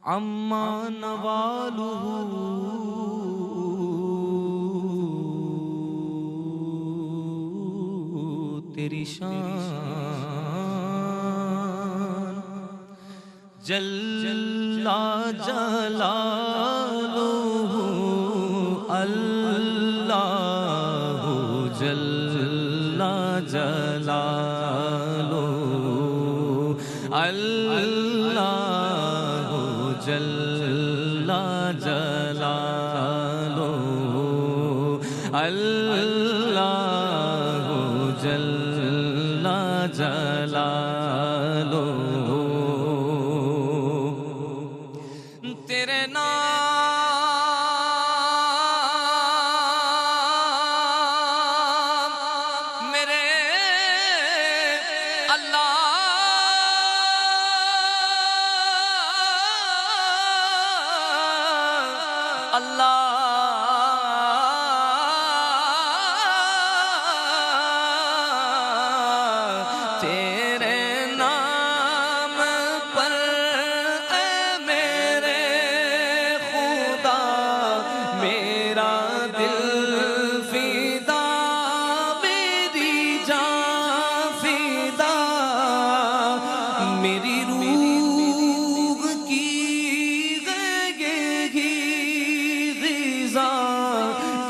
عما نواله تیری شان جل جلالہ اللہ جل جلالہ اللہ جل جلالہ اللہ جل جلالہ تیرے نام میرے اللہ اللہ تیرے نام پر اے میرے خدا میرا دل فدا میری جان فدا میری روح کی غذا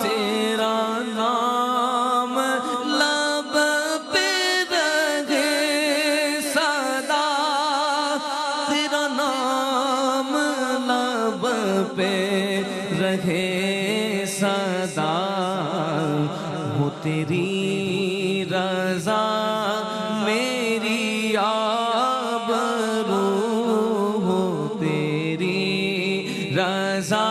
تیرا نام لب پہ رہے صدا تیرا نام لب پہ رہے صدا ہو تیری رضا میری آبرو ہو تیری رضا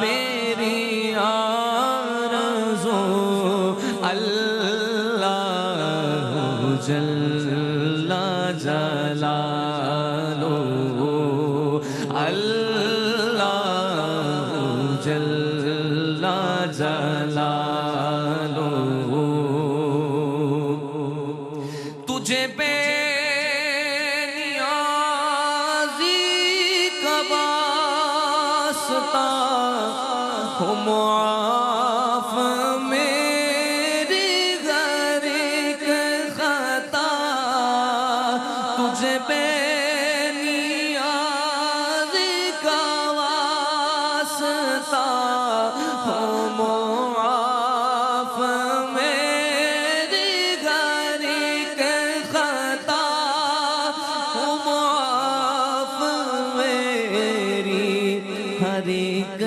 میری آرزو اللہ جل جلالہ اللہ جل جلالہ تجھے بے نیازی کا واسطہ ہو معاف میری غر ایک خطا تجھے بے نیازی کا واسطہ ہو معاف میری غر ایک خطا ہو معاف میری ہر ایک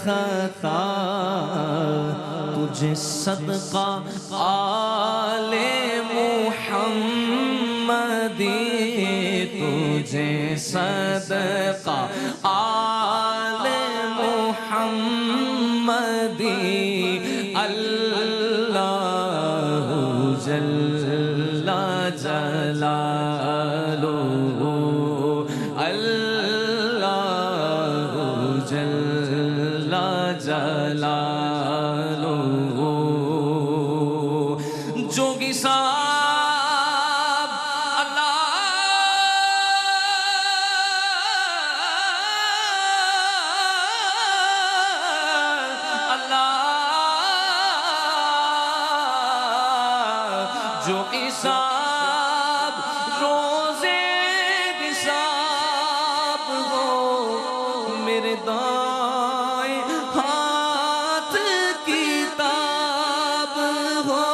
خطا تجھے صدقہ آل محمدی تجھے صدقہ آل محمدی اللہ جل جلالہ اللہ جل جلالہ جوگی صاحب جو حساب روزے حساب ہو میرے دائیں ہاتھ کتاب ہو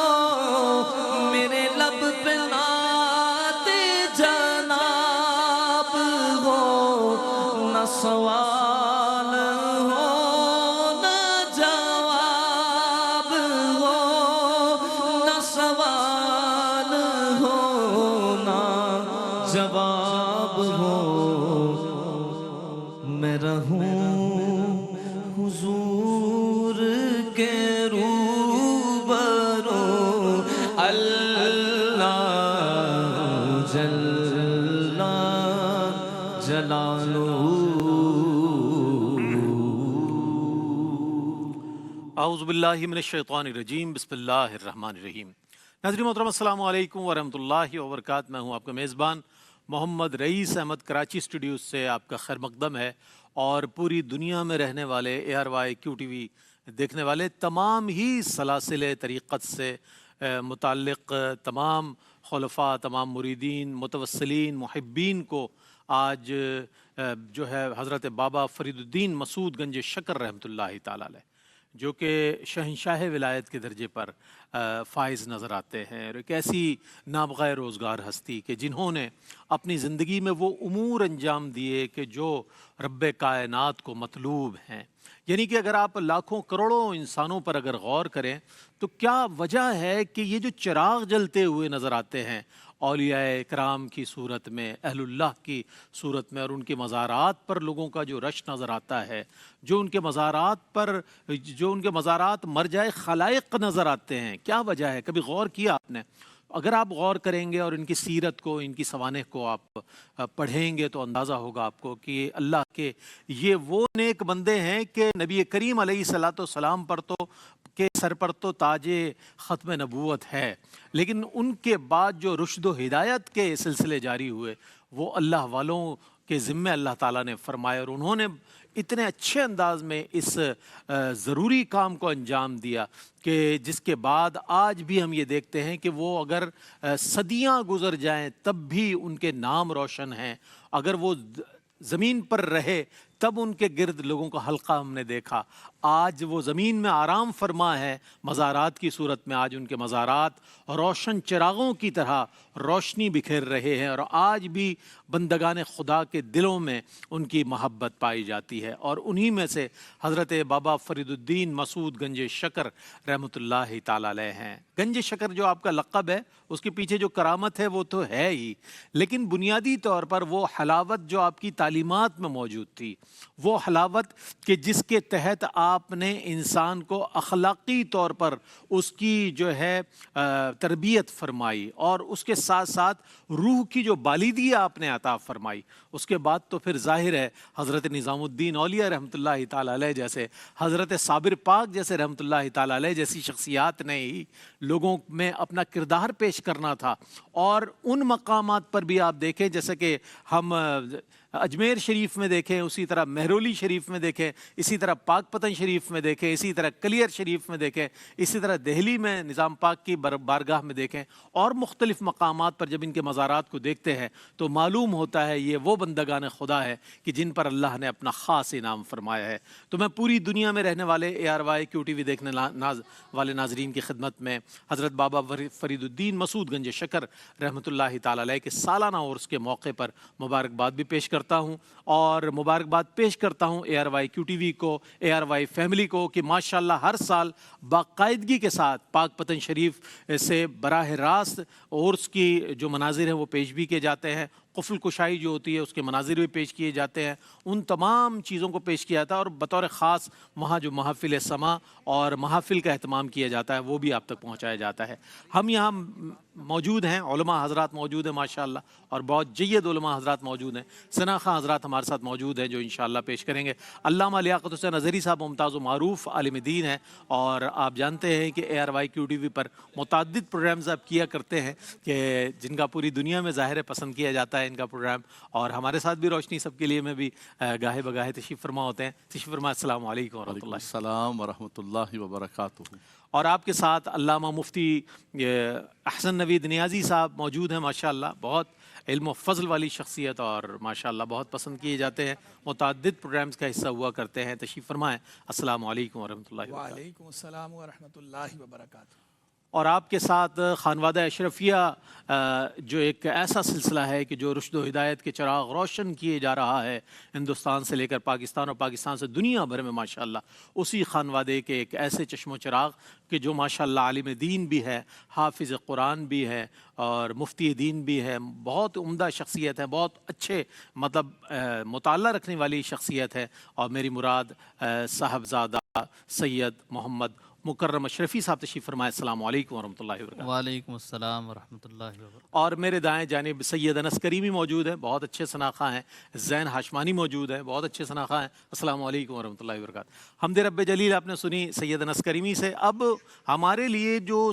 میرے لب پہ نعت جناب ہو نہ سوال ہو نہ جواب ہو نہ سوال جواب ہو میں رہوں حضور کے روبرو اللہ جل جلالہ اعوذ باللہ من الشیطان الرجیم بسم اللہ الرحمن الرحیم۔ ناظرین محترم السلام علیکم ورحمۃ اللہ وبرکاتہ۔ میں ہوں آپ کا میزبان محمد رئیس احمد کراچی اسٹوڈیوز سے آپ کا خیر مقدم ہے، اور پوری دنیا میں رہنے والے ARY QTV دیکھنے والے تمام ہی سلاسل طریقت سے متعلق تمام خلفاء، تمام مریدین، متوسلین، محبین کو آج جو ہے حضرت بابا فرید الدین مسعود گنج شکر رحمۃ اللہ تعالی علیہ، جو کہ شہنشاہ ولایت کے درجے پر فائز نظر آتے ہیں، اور ایک ایسی نابغہ روزگار ہستی کہ جنہوں نے اپنی زندگی میں وہ امور انجام دیے کہ جو رب کائنات کو مطلوب ہیں۔ یعنی کہ اگر آپ لاکھوں کروڑوں انسانوں پر اگر غور کریں تو کیا وجہ ہے کہ یہ جو چراغ جلتے ہوئے نظر آتے ہیں اولیاء کرام کی صورت میں، اہل اللہ کی صورت میں، اور ان کے مزارات پر لوگوں کا جو رش نظر آتا ہے، جو ان کے مزارات مرجع خلائق نظر آتے ہیں، کیا وجہ ہے؟ کبھی غور کیا آپ نے؟ اگر آپ غور کریں گے اور ان کی سیرت کو، ان کی سوانح کو آپ پڑھیں گے تو اندازہ ہوگا آپ کو کہ اللہ کے یہ وہ نیک بندے ہیں کہ نبی کریم علیہ الصلوۃ والسلام پر تو کے سر پر تو تاج ختم نبوت ہے، لیکن ان کے بعد جو رشد و ہدایت کے سلسلے جاری ہوئے وہ اللہ والوں کے ذمے اللہ تعالیٰ نے فرمائے، اور انہوں نے اتنے اچھے انداز میں اس ضروری کام کو انجام دیا کہ جس کے بعد آج بھی ہم یہ دیکھتے ہیں کہ وہ اگر صدیاں گزر جائیں تب بھی ان کے نام روشن ہیں، اگر وہ زمین پر رہے تب ان کے گرد لوگوں کا حلقہ ہم نے دیکھا۔ آج وہ زمین میں آرام فرما ہے مزارات کی صورت میں، آج ان کے مزارات روشن چراغوں کی طرح روشنی بکھیر رہے ہیں، اور آج بھی بندگان خدا کے دلوں میں ان کی محبت پائی جاتی ہے، اور انہی میں سے حضرت بابا فرید الدین مسعود گنج شکر رحمۃ اللہ تعالی علیہ ہیں۔ گنج شکر جو آپ کا لقب ہے اس کے پیچھے جو کرامت ہے وہ تو ہے ہی، لیکن بنیادی طور پر وہ حلاوت جو آپ کی تعلیمات میں موجود تھی، وہ حلاوت کہ جس کے تحت آپ نے انسان کو اخلاقی طور پر اس کی جو ہے تربیت فرمائی، اور اس کے ساتھ ساتھ روح کی جو بالیدی آپ نے عطا فرمائی، اس کے بعد تو پھر ظاہر ہے حضرت نظام الدین اولیاء رحمۃ اللہ تعالی علیہ جیسے، حضرت صابر پاک جیسے رحمۃ اللہ تعالی علیہ جیسی شخصیات نے ہی لوگوں میں اپنا کردار پیش کرنا تھا، اور ان مقامات پر بھی آپ دیکھیں جیسے کہ ہم اجمیر شریف میں دیکھیں، اسی طرح مہرولی شریف میں دیکھیں، اسی طرح پاک پتن شریف میں دیکھیں، اسی طرح کلیر شریف میں دیکھیں، اسی طرح دہلی میں نظام پاک کی بارگاہ میں دیکھیں، اور مختلف مقامات پر جب ان کے مزارات کو دیکھتے ہیں تو معلوم ہوتا ہے یہ وہ بندگان خدا ہے کہ جن پر اللہ نے اپنا خاص انعام فرمایا ہے۔ تو میں پوری دنیا میں رہنے والے ARY QTV دیکھنے والے ناظرین کی خدمت میں حضرت بابا فرید الدین مسعود گنج شکر رحمۃ اللہ تعالی علیہ کے سالانہ عرس کے موقع پر مبارکباد بھی پیش کرتا ہوں، اور مبارکباد پیش کرتا ہوں ARY QTV کو، ARY فیملی کو، کہ ماشاءاللہ ہر سال باقاعدگی کے ساتھ پاک پتن شریف سے براہ راست عرس کی جو مناظر ہیں وہ پیش بھی کیے جاتے ہیں، قفل کشائی جو ہوتی ہے اس کے مناظر بھی پیش کیے جاتے ہیں، ان تمام چیزوں کو پیش کیا جاتا ہے، اور بطور خاص وہاں جو محافل سما اور محافل کا اہتمام کیا جاتا ہے وہ بھی آپ تک پہنچایا جاتا ہے۔ ہم یہاں موجود ہیں، علماء حضرات موجود ہیں ماشاءاللہ، اور بہت جید علماء حضرات موجود ہیں، ثنا خاں حضرات ہمارے ساتھ موجود ہیں جو انشاءاللہ پیش کریں گے۔ علامہ لیاقت حسین اظہری صاحب ممتاز و معروف عالم دین ہیں، اور آپ جانتے ہیں کہ ARY QTV پر متعدد پروگرامز آپ کیا کرتے ہیں کہ جن کا پوری دنیا میں ظاہر پسند کیا جاتا ہے ان کا پروگرام، اور ہمارے ساتھ بھی روشنی سب کے لیے میں بھی گاہے بگاہے تشریف فرما ہوتے ہیں۔ تشریف فرما، السلام علیکم ورحمۃ اللہ۔ السلام ورحمۃ اللہ وبرکاتہ۔ اور آپ کے ساتھ علامہ مفتی احسن نوید نیازی صاحب موجود ہیں ماشاءاللہ، بہت علم و فضل والی شخصیت، اور ماشاءاللہ بہت پسند کیے جاتے ہیں، متعدد پروگرامز کا حصہ ہوا کرتے ہیں۔ تشریف فرمائیں، السلام علیکم ورحمۃ اللہ وبرکاتہ۔ وعلیکم السلام ورحمۃ اللہ وبرکاتہ۔ اور آپ کے ساتھ خانوادہ اشرفیہ جو ایک ایسا سلسلہ ہے کہ جو رشد و ہدایت کے چراغ روشن کیے جا رہا ہے ہندوستان سے لے کر پاکستان، اور پاکستان سے دنیا بھر میں ماشاءاللہ، اسی خانوادے کے ایک ایسے چشم و چراغ کہ جو ماشاءاللہ عالم دین بھی ہے، حافظ قرآن بھی ہے، اور مفتی دین بھی ہے، بہت عمدہ شخصیت ہے، بہت اچھے مطلب مطالعہ رکھنے والی شخصیت ہے، اور میری مراد صاحبزادہ سید محمد مکرم اشرفی صاحب تشریف فرمائے۔ السلام علیکم ورحمۃ اللہ وبرکاتہ۔ وعلیکم السلام ورحمۃ اللہ وبرکاتہ۔ اور میرے دائیں جانب سید انس کریمی موجود ہیں، بہت اچھے شناخواں ہیں، زین ہاشمانی موجود ہیں، بہت اچھے شناخواں ہیں۔ السلام علیکم ورحمۃ اللہ وبرکاتہ۔ حمد رب جلیل آپ نے سنی سید انس کریمی سے، اب ہمارے لیے جو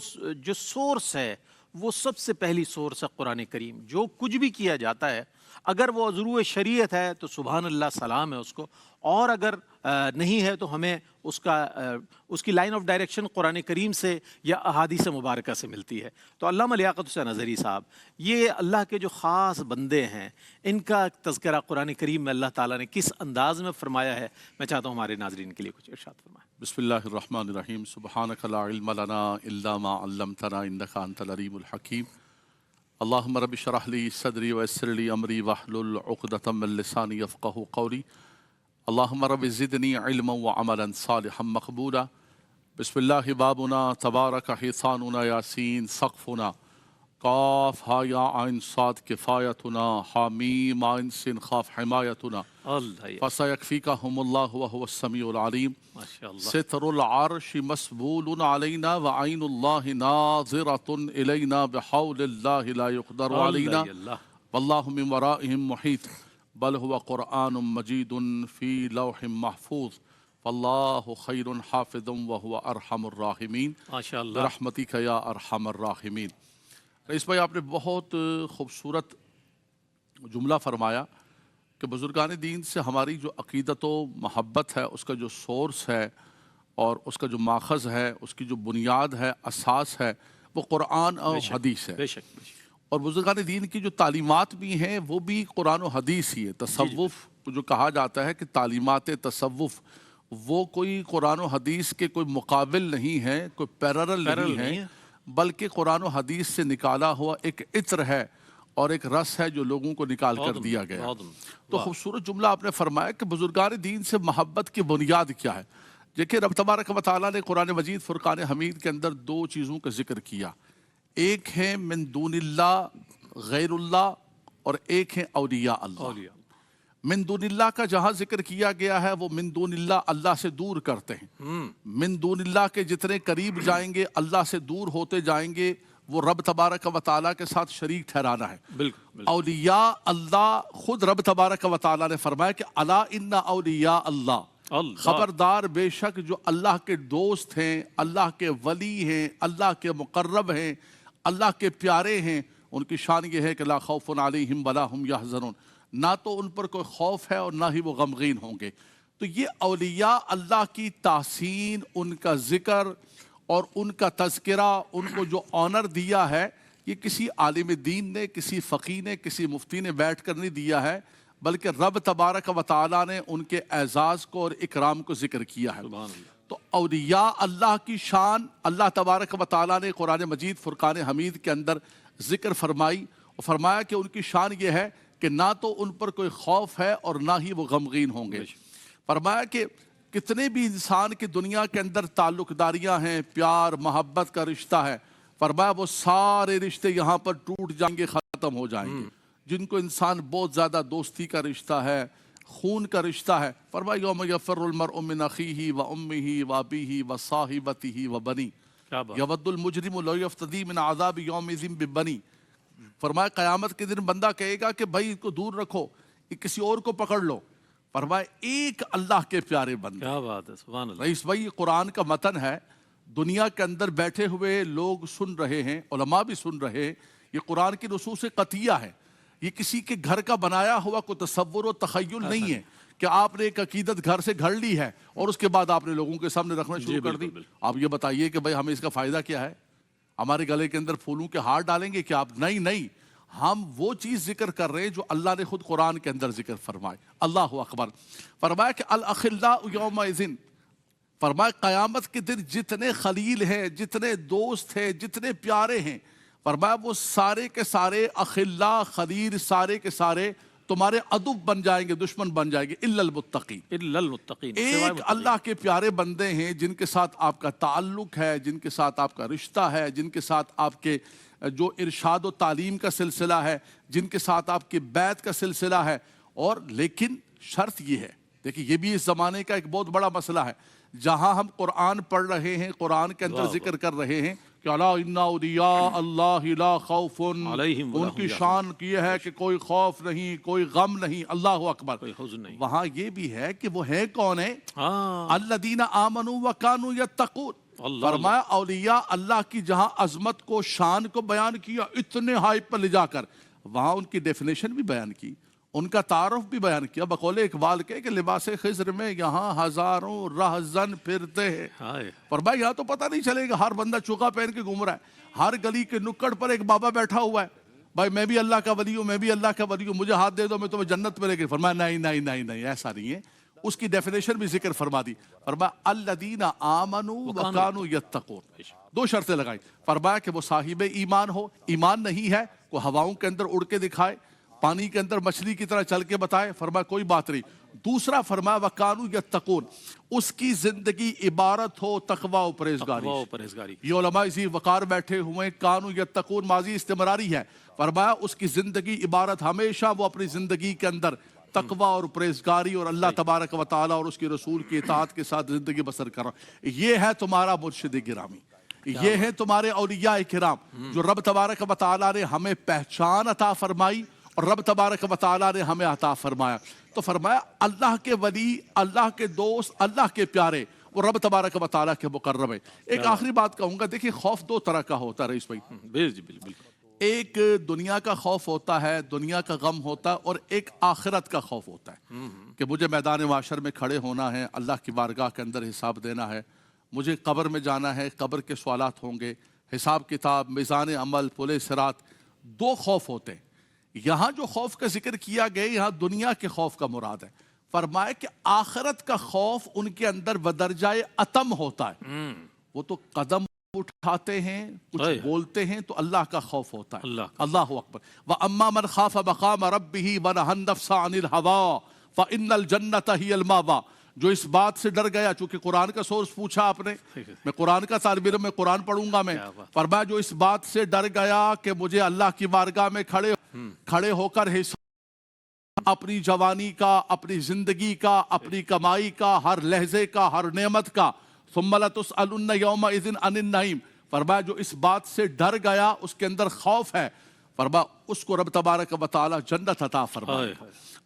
سورس ہے وہ سب سے پہلی سورس ہے قرآن کریم. جو کچھ بھی کیا جاتا ہے اگر وہ ضرور شریعت ہے تو سبحان اللہ سلام ہے اس کو, اور اگر نہیں ہے تو ہمیں اس کی لائن آف ڈائریکشن قرآن کریم سے یا احادیث مبارکہ سے ملتی ہے. تو علامہ لیاقت حسین اظہری صاحب یہ اللہ کے جو خاص بندے ہیں, ان کا تذکرہ قرآن کریم میں اللہ تعالیٰ نے کس انداز میں فرمایا ہے, میں چاہتا ہوں ہمارے ناظرین کے لیے کچھ ارشاد فرمائیں. بسم اللہ الرحمن الرحیم. سبحانک لا علم لنا الا ما علمتنا انک انت العلیم الحکیم. اللہم رب اشرح لی صدری ویسر لی امری واحلل عقدۃ من لسانی یفقہوا قولی. اللہم رب زدنی علما وعملا صالحا مقبولا. بسم اللہ بابنا تبارک حصاننا یاسین سقفنا. قاف ہا یا عین صاد کفایتنا. حامیم عین سین خاف حمایتنا. فسیکفیکہم اللہ وہو السمیع العلیم. ستر العرش مسبول علینا وعین اللہ ناظرۃ الینا بحول اللہ لا یقدر علینا واللہ من ورائہم محیط بل هو قرآن مجید فی لوح محفوظ واللہ خیر حافظ وهو ارحم الراحمین برحمتک یا ارحم الراحمین. رئیس بھائی, آپ نے بہت خوبصورت جملہ فرمایا کہ بزرگان دین سے ہماری جو عقیدت و محبت ہے اس کا جو سورس ہے اور اس کا جو ماخذ ہے, اس کی جو بنیاد ہے, اساس ہے, وہ قرآن اور حدیث ہے. بے شک اور بزرگان دین کی جو تعلیمات بھی ہیں وہ بھی قرآن و حدیث ہی ہے. تصوف جو کہا جاتا ہے کہ تعلیمات تصوف وہ کوئی قرآن و حدیث کے کوئی مقابل نہیں ہے, کوئی پیرلل نہیں ہے, بلکہ قرآن و حدیث سے نکالا ہوا ایک عطر ہے اور ایک رس ہے جو لوگوں کو نکال کر دیا گیا. تو خوبصورت جملہ آپ نے فرمایا کہ بزرگان دین سے محبت کی بنیاد کیا ہے. دیکھیں رب تبارک و تعالیٰ نے قرآن مجید فرقان حمید کے اندر دو چیزوں کا ذکر کیا. ایک ہے من دون اللہ غیر اللہ اور ایک ہے اولیاء اللہ. من دون اللہ کا جہاں ذکر کیا گیا ہے وہ من دون اللہ اللہ سے دور کرتے ہیں. من دون اللہ کے جتنے قریب جائیں گے اللہ سے دور ہوتے جائیں گے, وہ رب تبارک و تعالیٰ کے ساتھ شریک ٹھہرانا ہے. بالکل. اولیاء اللہ خود رب تبارک و تعالیٰ نے فرمایا کہ الا ان اولیاء اللہ, خبردار بے شک جو اللہ کے دوست ہیں, اللہ کے ولی ہیں, اللہ کے مقرب ہیں, اللہ کے پیارے ہیں, ان کی شان یہ ہے کہ لا خوف علیہم ولا ہم یحزنون, نہ تو ان پر کوئی خوف ہے اور نہ ہی وہ غمگین ہوں گے. تو یہ اولیاء اللہ کی تحسین, ان کا ذکر اور ان کا تذکرہ, ان کو جو آنر دیا ہے, یہ کسی عالم دین نے, کسی فقیہ نے, کسی مفتی نے بیٹھ کر نہیں دیا ہے, بلکہ رب تبارک و تعالیٰ نے ان کے اعزاز کو اور اکرام کو ذکر کیا ہے. تو اولیاء اللہ کی شان اللہ تبارک و تعالیٰ نے قرآن مجید فرقان حمید کے اندر ذکر فرمائی اور فرمایا کہ ان کی شان یہ ہے کہ نہ تو ان پر کوئی خوف ہے اور نہ ہی وہ غمگین ہوں گے. فرمایا کہ کتنے بھی انسان کی دنیا کے اندر تعلق داریاں ہیں, پیار محبت کا رشتہ ہے, فرمایا وہ سارے رشتے یہاں پر ٹوٹ جائیں گے, ختم ہو جائیں گے. جن کو انسان بہت زیادہ دوستی کا رشتہ ہے, خون کا رشتہ ہے, فرمایا یوم یفر المرء من اخیہ و امہ و ابیہ و صاحبتہ و بنی یود المجرم لو یفتدی من عذاب یومئذ ببنی. فرمایا قیامت کے دن بندہ کہے گا کہ بھائی اس کو دور رکھو, کسی اور کو پکڑ لو. فرمایا ایک اللہ کے پیارے بندے. کیا بات ہے, سبحان اللہ. رئیس بھائی یہ قرآن کا متن ہے, دنیا کے اندر بیٹھے ہوئے لوگ سن رہے ہیں, علماء بھی سن رہے ہیں. یہ قرآن کی نصوص قطعیہ ہے, یہ کسی کے گھر کا بنایا ہوا کوئی تصور و تخیل نہیں ہے کہ آپ نے ایک عقیدت گھر سے گھڑ لی ہے اور اس کے بعد آپ نے لوگوں کے سامنے رکھنا شروع کر دی. آپ یہ بتائیے کہ بھائی ہمیں اس کا فائدہ کیا ہے؟ ہمارے گلے کے اندر پھولوں کے ہار ڈالیں گے کہ آپ؟ نہیں, ہم وہ چیز ذکر کر رہے ہیں جو اللہ نے خود قرآن کے اندر ذکر فرمائے. اللہ اکبر. فرمایا کہ الاخلاء یومئذ, فرمایا قیامت کے دن جتنے خلیل ہیں, جتنے دوست ہیں, جتنے پیارے ہیں, فرمایا وہ سارے کے سارے اخلاء خلیل سارے کے سارے تمہارے عدو بن جائیں گے, دشمن بن جائیں گے. الا المتقین, ایک اللہ کے پیارے بندے ہیں جن کے ساتھ آپ کا تعلق ہے, جن کے ساتھ آپ کا رشتہ ہے, جن کے ساتھ آپ کے جو ارشاد و تعلیم کا سلسلہ ہے, جن کے ساتھ آپ کی بیعت کا سلسلہ ہے. اور لیکن شرط یہ ہے, دیکھیں یہ بھی اس زمانے کا ایک بہت بڑا مسئلہ ہے, جہاں ہم قرآن پڑھ رہے ہیں, قرآن کے اندر ذکر کر رہے ہیں کہ الا ان اولیاء اللہ لا خوف علیہم, ان کی شان یہ ہے کہ کوئی خوف نہیں, کوئی غم نہیں. اللہ اکبر. وہاں یہ بھی ہے کہ وہ ہے کون ہے؟ الذین آمنوا وکانوا یتقون, فرمایا اولیاء اللہ کی جہاں عظمت کو شان کو بیان کیا اتنے ہائپ پر لے جا کر وہاں ان کی ڈیفینیشن بھی بیان کی, ان کا تعارف بھی بیان کیا. بقول اقبال کے کہ لباس خضر میں یہاں ہزاروں رہزن پھرتے ہیں. فرمایا یہاں تو پتہ نہیں چلے گا, ہر بندہ چوکا پہن کے گھوم رہا ہے, ہر گلی کے نکڑ پر ایک بابا بیٹھا ہوا ہے, بھائی میں بھی اللہ کا ولی ہوں, میں بھی اللہ کا ولی ہوں, مجھے ہاتھ دے دو میں تمہیں جنت میں لے کے. فرمایا نہیں نہیں نہیں نہیں, ایسا نہیں ہے. اس کی ڈیفینیشن بھی ذکر فرما دی. فرمایا الذین آمنوا وکانوا یتقون, دو شرطیں لگائی. فرمایا کہ وہ صاحب ایمان ہو, ایمان نہیں ہے وہ ہواؤں کے اندر اڑ کے دکھائے, پانی کے اندر مچھلی کی طرح چل کے بتائے. فرمایا کوئی بات نہیں. دوسرا فرمایا وکانوا یتقون, اس کی زندگی عبارت ہو تقوی و پرہیزگاری. یہ علماء اسی وقار بیٹھے ہوئے, کانوا یتقون ماضی استمراری ہے. فرمایا اس کی زندگی عبارت ہمیشہ وہ اپنی زندگی کے اندر تقوی اور پرہیزگاری اور اللہ تبارک و تعالی اور اس کے رسول کی اطاعت کے ساتھ زندگی بسر کر رہا. یہ ہے تمہارا مرشد گرامی, یہ ہے تمہارے اولیاء کرام جو رب تبارک و تعالی نے ہمیں پہچان عطا فرمائی اور رب تبارک و تعالی نے ہمیں عطا فرمایا. تو فرمایا اللہ کے ولی, اللہ کے دوست, اللہ کے پیارے وہ رب تبارک و تعالی کے مقرب ہیں. ایک آخری بات کہوں گا, دیکھیں خوف دو طرح کا ہوتا ہے رئیس بھائی. ایک دنیا کا خوف ہوتا ہے, دنیا کا غم ہوتا ہے, اور ایک آخرت کا خوف ہوتا ہے کہ مجھے میدان محشر میں کھڑے ہونا ہے, اللہ کی بارگاہ کے اندر حساب دینا ہے, مجھے قبر میں جانا ہے, قبر کے سوالات ہوں گے, حساب کتاب, میزان عمل, پل صراط. دو خوف ہوتے ہیں. یہاں جو خوف کا ذکر کیا گیا یہاں دنیا کے خوف کا مراد ہے. فرمائے کہ آخرت کا خوف ان کے اندر بدرجائے اتم ہوتا ہے. وہ تو قدم اٹھاتے ہیں, کچھ بولتے ہیں تو اللہ کا خوف ہوتا ہے. اللہ اکبر. وَأَمَّا مَنْ خَافَ مَقَامَ رَبِّهِ وَنَهَى النَّفْسَ عَنِ الْهَوَىٰ فَإِنَّ الْجَنَّةَ هِيَ الْمَأْوَىٰ. جو اس بات سے ڈر گیا, چونکہ قرآن کا سورس پوچھا آپ نے, میں قرآن کا طالب علم, میں قرآن پڑھوں گا. میں فرمایا جو اس بات سے ڈر گیا کہ مجھے اللہ کی بارگاہ میں کھڑے ہو کر حساب اپنی جوانی کا, اپنی زندگی کا, اپنی کمائی کا, ہر لہجے کا, ہر نعمت کا, ثُمَّ لَتُسْأَلُنَّ يَوْمَئِذٍ عَنِ النَّعِيمِ. فرمایا جو اس بات سے ڈر گیا, اس کے اندر خوف ہے, فرمایا اس کو رب تبارک و تعالی جنت عطا فرمائے.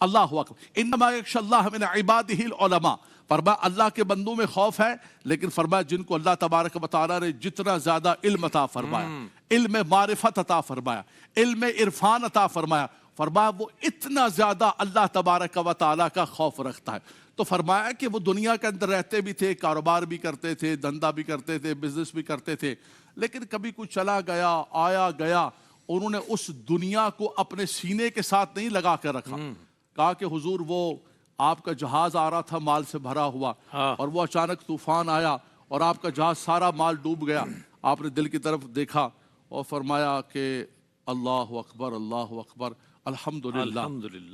اللہ اکبر. انما یخشی اللہ من عبادہ العلماء. فرمایا اللہ کے بندوں میں خوف ہے, لیکن فرمایا جن کو اللہ تبارک و تعالی نے جتنا زیادہ علم عطا فرمایا, علم معرفت عطا فرمایا, علم عرفان عطا فرمایا, فرمایا وہ اتنا زیادہ اللہ تبارک و تعالی کا خوف رکھتا ہے. تو فرمایا کہ وہ دنیا کے اندر رہتے بھی تھے, کاروبار بھی کرتے تھے, دھندا بھی کرتے تھے, بزنس بھی کرتے تھے, لیکن کبھی کوئی چلا گیا, آیا گیا, انہوں نے اس دنیا کو اپنے سینے کے ساتھ نہیں لگا کر رکھا. کہا کہ حضور وہ آپ کا جہاز آ رہا تھا مال سے بھرا ہوا, اور وہ اچانک طوفان آیا اور آپ کا جہاز سارا مال ڈوب گیا. آپ نے دل کی طرف دیکھا اور فرمایا کہ اللہ اکبر, اللہ اکبر, الحمدللہ.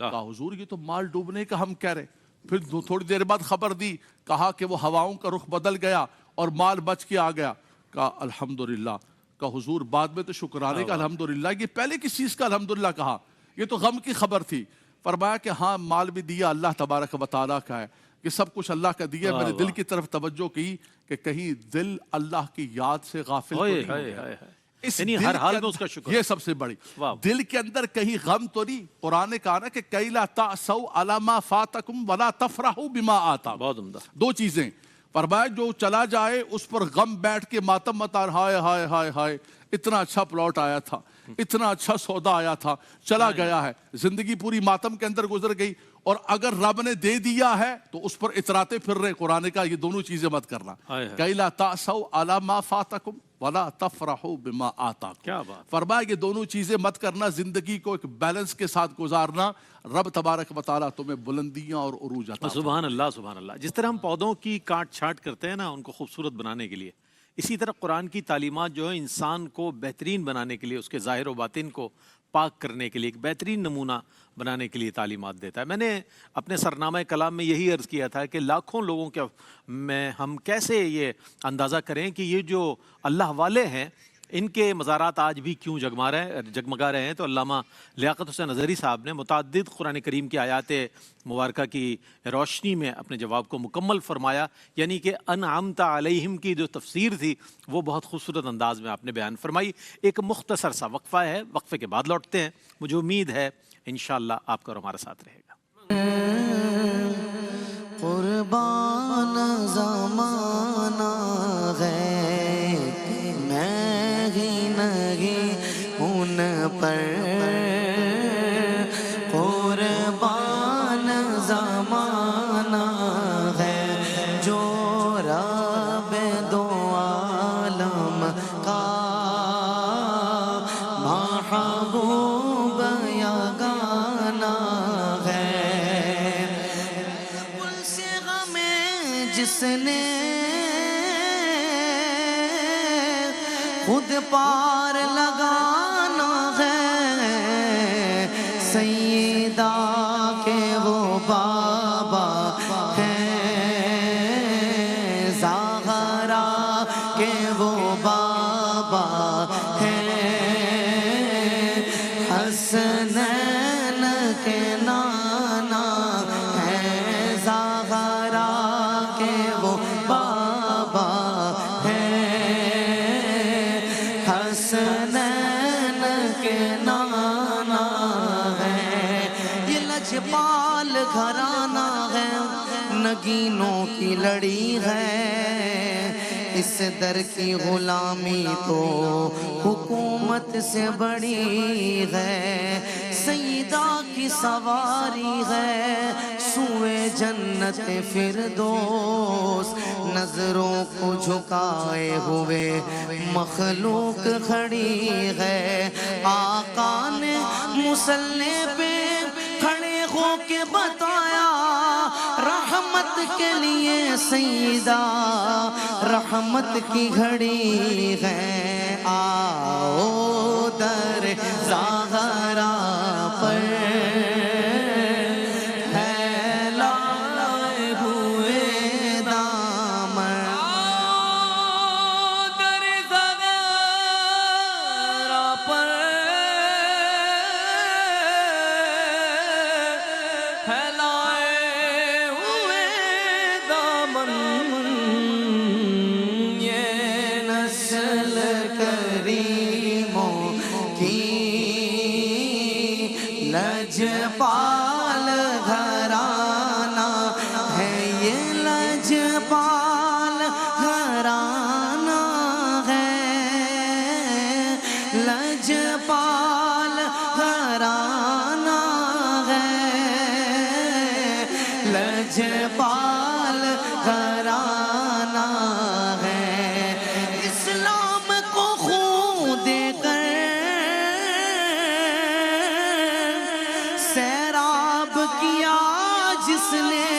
کہا حضور یہ تو مال ڈوبنے کا ہم کہہ رہے. پھر تھوڑی دیر بعد خبر دی, کہا کہ وہ ہواؤں کا رخ بدل گیا اور مال بچ کے آ گیا. کہا الحمدللہ. کہا حضور بعد میں تو شکرانے کا الحمدللہ, یہ پہلے کس چیز کا الحمدللہ کہا؟ یہ تو غم کی خبر تھی. فرمایا کہ ہاں مال بھی دیا اللہ تبارک و تعالیٰ کا ہے, کہ سب کچھ اللہ کا دیا. میں نے دل کی طرف توجہ کی کہ کہیں دل اللہ کی یاد سے غافل تو نہیں ہو گیا. یعنی ہر حال میں اس کا شکر. یہ سب سے بڑی, دل کے اندر کہیں غم تو نہیں. قرآن نے کہا نا کہ کَيْ لَا تَعْسَوْا عَلَىٰ مَا فَاتَكُمْ وَلَا تَفْرَحُوا بِمَا آتَاكُمْ. بہت عمدہ. دو چیزیں. فرمایا جو چلا جائے اس پر غم بیٹھ کے ماتم متا, ہائے ہائے ہائے ہائے, اتنا اچھا پلاٹ آیا تھا, اتنا اچھا سودا آیا تھا, چلا گیا ہے, زندگی پوری ماتم کے اندر گزر گئی. اور اگر رب نے دے دیا ہے تو اس پر اتراتے پھر رہے. قرآن کا یہ دونوں چیزیں مت کرنا. کَيْ لَا تَعْسَوْا عَلَىٰ مَا فَاتَكُمْ وَلَا تَفْرَحُوا بِمَا آتَاكُمْ. کیا بات. فرمایا یہ دونوں چیزیں مت کرنا, زندگی کو ایک بیلنس کے ساتھ گزارنا. رب تبارک و تعالیٰ تمہیں بلندیاں اور عروج عطا. سبحان اللہ, سبحان اللہ. جس طرح ہم پودوں کی کاٹ چھانٹ کرتے ہیں نا ان کو خوبصورت بنانے کے لیے, اسی طرح قرآن کی تعلیمات جو ہے انسان کو بہترین بنانے کے لیے, اس کے ظاہر و باطن کو پاک کرنے کے لیے, ایک بہترین نمونہ بنانے کے لیے تعلیمات دیتا ہے. میں نے اپنے سرنامہ کلام میں یہی عرض کیا تھا کہ لاکھوں لوگوں کے میں ہم کیسے یہ اندازہ کریں کہ یہ جو اللہ والے ہیں ان کے مزارات آج بھی کیوں جگمگا رہے ہیں. تو علامہ لیاقت حسین اظہری صاحب نے متعدد قرآن کریم کی آیات مبارکہ کی روشنی میں اپنے جواب کو مکمل فرمایا. یعنی کہ انعمت علیہم کی جو تفسیر تھی وہ بہت خوبصورت انداز میں آپ نے بیان فرمائی. ایک مختصر سا وقفہ ہے, وقفے کے بعد لوٹتے ہیں. مجھے امید ہے انشاءاللہ آپ کا اور ہمارا ساتھ رہے گا. قربان زمانہ ہے جس نے خود پار لگانا ہے، سیدہ کے وہ بابا ہیں، زہرا کے وہ بابا ہیں، حسنین کے نانا ہیں، زہرا کے وہ بابا ہیں، حسنین کے نانا ہے، یہ لجپال گھرانہ ہے، نگینوں کی لڑی ہے، اس در کی غلامی تو حکومت سے بڑی ہے، سیدہ کی سواری ہے سوئے جنت فردوس، نظروں کو جھکائے ہوئے مخلوق کھڑی ہے، آقا نے مصلی پہ کھڑے ہو کے بتایا رحمت کے لیے سیدہ رحمت کی گھڑی ہے، آؤ در زہرا پر پھیلائے ہوئے دامن، آؤ در زہرا پر پھیلائے ہوئے دامن، یہ نسل کریموں کی لجپال گھرانہ ہے، یہ لجپال گھرانہ ہے، لجپال گھرانہ ہے، لجپال گھرانہ ہے، اسلام کو خون دے کر سیراب کیا جس نے،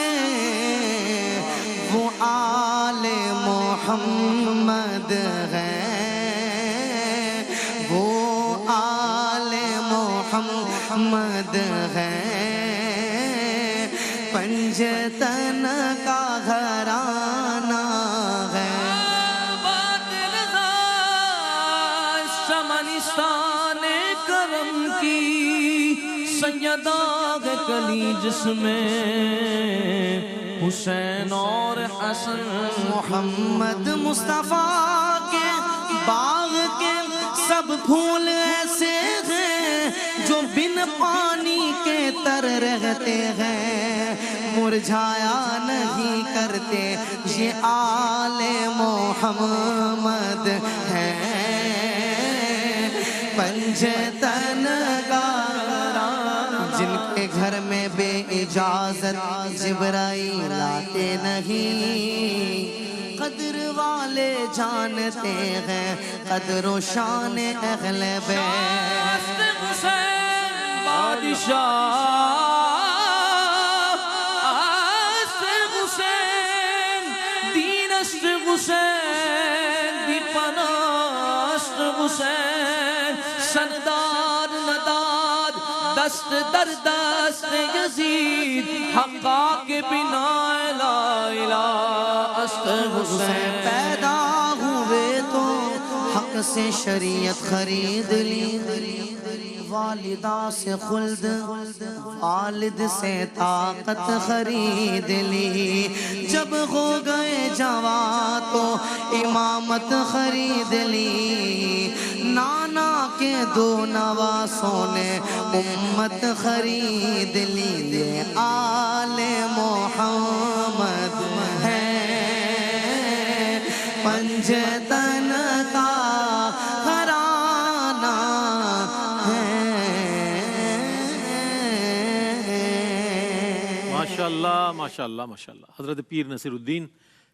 وہ آل محمد ہے، وہ آل محمد ہے، پنجتن کا گھرانہ ہے، شمنستان کرم کی سیدہ کلی جس میں حسین اور حسن، محمد مصطفیٰ کے باغ کے سب پھول ایسے ہیں جو بن پانی کے تر رہتے ہیں، مرجھایا نہیں کرتے، یہ آل محمد ہے، پنجتن کا جن کے گھر میں بے اجازت جبرائیل آتے نہیں، قدر والے جانتے ہیں قدر و شان اہل بیت، بادشاہ است حسین، دین است حسین، دی پناہ است حسین، سردار نداد دست در دست یزید، حقا کے بنا لا الہ است حسین، پیدا ہوئے تو حق سے شریعت خرید لی، والدہ سے خلد والد سے طاقت خرید لی، جب ہو گئے جوان تو امامت خرید لی، نانا کے دو نواسوں نے امت خرید لی، یہ آل محمد ہے، پنجتن کا گھرانہ ہے۔ ماشاءاللہ ماشاءاللہ ماشاءاللہ۔ حضرت پیر نصیر الدین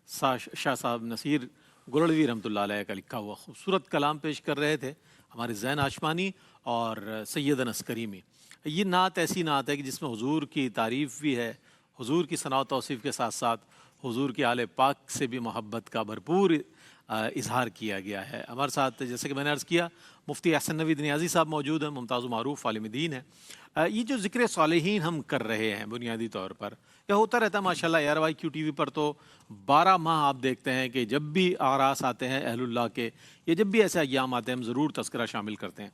شاہ صاحب نصیر گولڑوی رحمۃ اللہ علیہ کا لکھا ہوا خوبصورت کلام پیش کر رہے تھے ہمارے زین آشمانی اور سید انس کریمی۔ یہ نعت ایسی نعت ہے کہ جس میں حضور کی تعریف بھی ہے، حضور کی ثنا و توصیف کے ساتھ ساتھ حضور کی آل پاک سے بھی محبت کا بھرپور اظہار کیا گیا ہے. ہمارے ساتھ جیسے کہ میں نے عرض کیا مفتی احسن نوید نیازی صاحب موجود ہیں, ممتاز و معروف عالم دین ہیں. یہ جو ذکر صالحین ہم کر رہے ہیں بنیادی طور پر یہ ہوتا رہتا ہے ماشاءاللہ. ARYQ ٹی وی پر تو 12 ماہ آپ دیکھتے ہیں کہ جب بھی آراس آتے ہیں اہل اللہ کے یا جب بھی ایسے ایام آتے ہیں ہم ضرور تذکرہ شامل کرتے ہیں.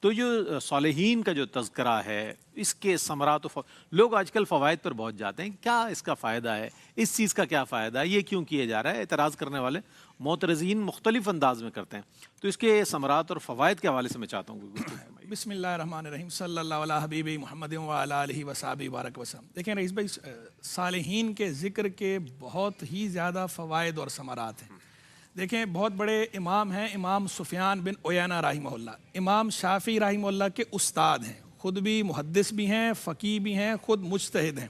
تو جو صالحین کا جو تذکرہ ہے اس کے ثمرات لوگ آج کل فوائد پر بہت جاتے ہیں. کیا اس کا فائدہ ہے, اس چیز کا کیا فائدہ ہے, یہ کیوں کیا جا رہا ہے؟ اعتراض کرنے والے معترضین مختلف انداز میں کرتے ہیں. تو اس کے ثمرات اور فوائد کے حوالے سے میں چاہتا ہوں کہ بسم اللہ الرحمن الرحیم صلی اللہ علیہ حبیب محمد وعلی آلہ وصحبہ بارک وسلم. دیکھیں رئیس بھائی, صالحین کے ذکر کے بہت ہی زیادہ فوائد اور ثمرات ہیں. دیکھیں بہت بڑے امام ہیں, امام سفیان بن عیینہ رحمہ اللہ, امام شافعی رحمہ اللہ کے استاد ہیں, خود بھی محدث بھی ہیں, فقیہ بھی ہیں, خود مجتہد ہیں.